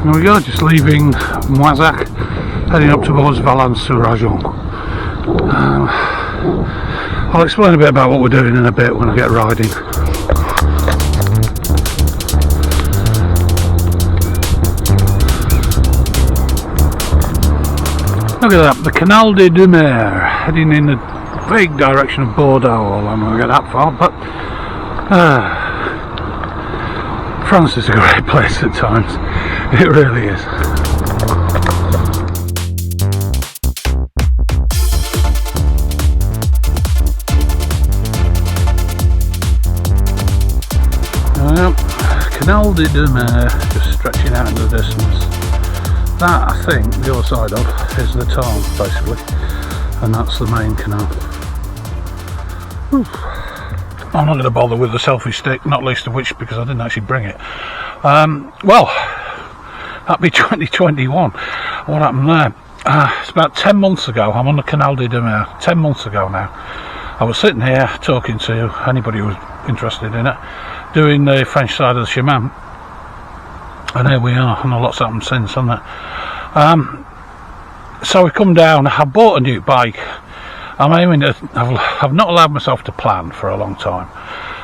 There we go, just leaving Moissac, heading up towards Valence to Rajon. I'll explain a bit about what we're doing in a bit when I get riding. Look at that, the Canal des Deux Mers, heading in the vague direction of Bordeaux. Well, I'm not going to get that far, but France is a great place at times. It really is. Canal des Deux Mers, just stretching out into the distance. That, I think, the other side of is the Tarn, basically, and that's the main canal. Oof. I'm not going to bother with the selfie stick, not least of which because I didn't actually bring it. Well, that'd be 2021. What happened there? It's about 10 months ago. I'm on the Canal des Deux Mers. 10 months ago now. I was sitting here talking to anybody who was interested in it, doing the French side of the chemin. And here we are, and a lot's happened since, hasn't it? So we come down. I bought a new bike. I'm aiming to. I've not allowed myself to plan for a long time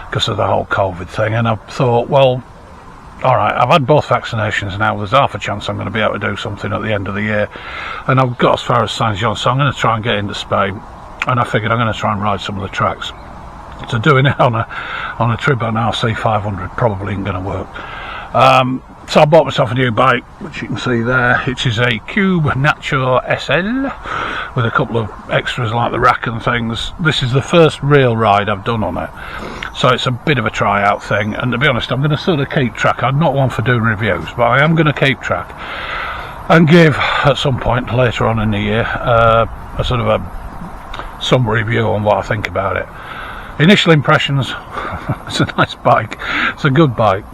because of the whole COVID thing, and I thought, well, all right, I've had both vaccinations now. There's half a chance I'm going to be able to do something at the end of the year, and I've got as far as Saint-Jean, so I'm going to try and get into Spain. And I figured I'm going to try and ride some of the tracks. So doing it on a trip on an RC 500 probably ain't going to work. So I bought myself a new bike, which you can see there, which is a Cube Nature SL with a couple of extras like the rack and things. This is the first real ride I've done on it, so it's a bit of a tryout thing. And to be honest, I'm going to sort of keep track. I'm not one for doing reviews, but I am going to keep track and give at some point later on in the year a sort of a summary view on what I think about it. Initial impressions. It's a nice bike, it's a good bike.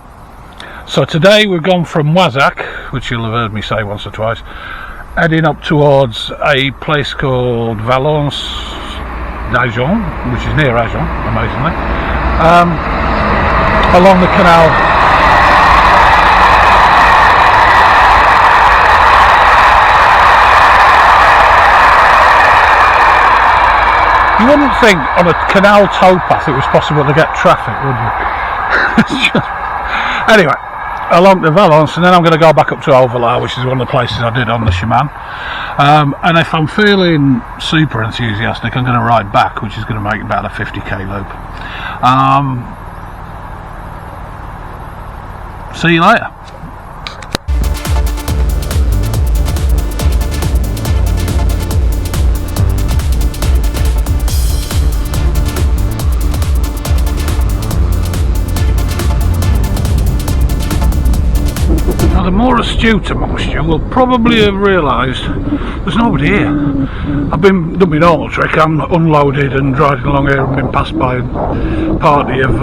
So today we've gone from Moissac, which you'll have heard me say once or twice, heading up towards a place called Valence, which is near Rajon, amazingly, along the canal. You wouldn't think on a canal towpath it was possible to get traffic, would you? Anyway, along to Valence, and then I'm going to go back up to Overlaw, which is one of the places I did on the chemin. And if I'm feeling super enthusiastic, I'm going to ride back, which is going to make about a 50k loop. See you later. The more astute amongst you will probably have realised there's nobody here. I've done my normal trick. I'm unloaded and driving along here and been passed by a party of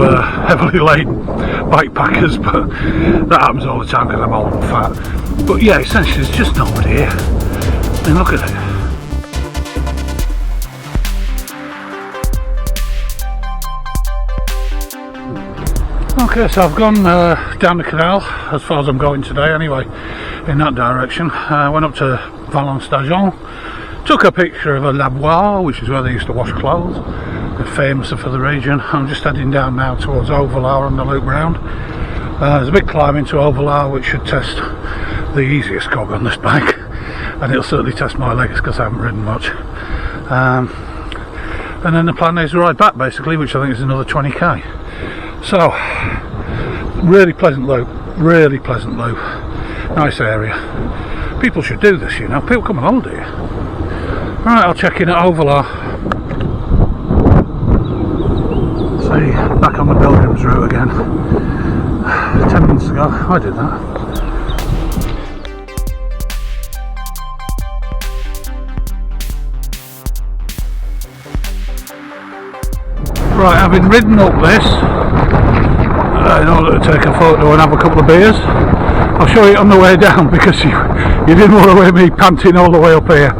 heavily laden bikepackers, but that happens all the time because I'm old and fat. But yeah, essentially there's just nobody here. And look at it. Okay, so I've gone down the canal as far as I'm going today anyway, in that direction. Went up to Valence d'Argent, took a picture of a lavoir, which is where they used to wash clothes. They're famous for the region. I'm just heading down now towards Overlaw on the loop round. There's a big climb into Overlaw which should test the easiest cog on this bike, and it'll certainly test my legs because I haven't ridden much. And then the plan is to ride back basically, which I think is another 20k. So, really pleasant loop, nice area. People should do this, you know, people come on holiday here. Right, I'll check in at Overlaw. See, back on the Pilgrim's route again. 10 minutes ago, I did that. Right, having ridden up this, in order to take a photo and have a couple of beers, I'll show you on the way down because you didn't want to hear me panting all the way up here.